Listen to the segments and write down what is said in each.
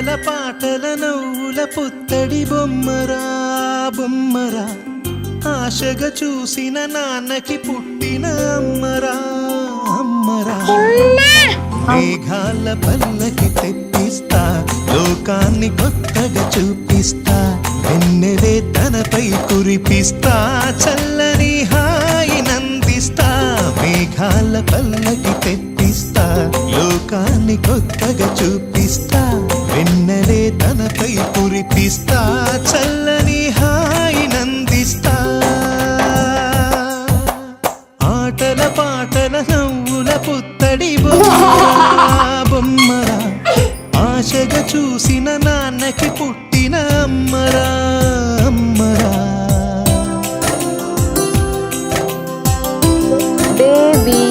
ఆటల పాటల నవ్వుల పుత్తడి బొమ్మరా బొమ్మరా ఆశగా చూసిన నాన్నకి పుట్టిన అమ్మరా అమ్మరా మేఘాల పల్లకి తెప్పిస్తా లోకాన్ని కొత్తగా చూపిస్తా వెన్నెలే తనపై కురిపిస్తా చల్లని హాయి నందిస్తా మేఘాల పల్లకి తెప్పిస్తా లోకాన్ని కొత్తగా చూపిస్తా వెన్నెలే తనపై కురిపిస్తా చల్లని హాయి నందిస్తా ఆటల పాటల నవ్వుల పుత్తడి బొమ్మరా ఆశగా చూసిన నాన్నకి పుట్టిన అమ్మరా అమ్మరా బేబీ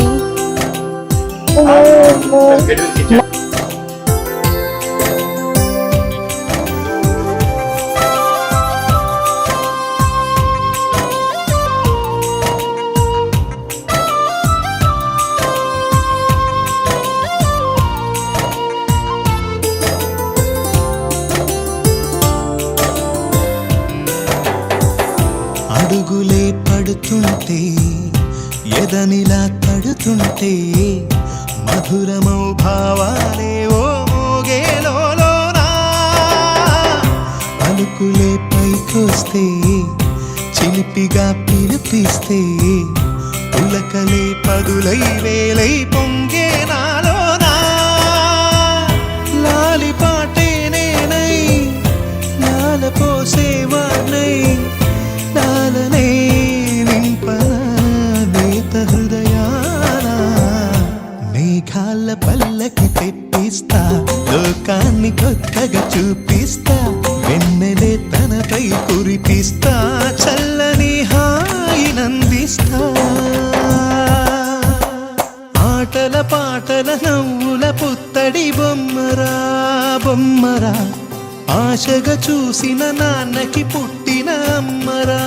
అడుగులే పడుతుంటే ఎదనిలా తడుతుంటే మధురమౌ భావాలే ఓ మోగేలోనా పలుకులే పైకొస్తే చిలిపిగా పిలిపిస్తే పులకలే పదులై వేలై పొంగే నాలోనా లాలి పాటే నేనై లాల పోసేవాణ్ణై లాలనే నింపనేత హృదయాన మేఘాల పల్లకి తెప్పిస్తా లోకాన్ని కొత్తగా చూపిస్తా వెన్నెలే తనపై కురిపిస్తా చల్లని హాయి నందిస్తా ఆటల పాటల నవ్వుల పుత్తడి బొమ్మరా బొమ్మరా ఆశగా చూసిన నాన్నకి పుట్టిన అమ్మరా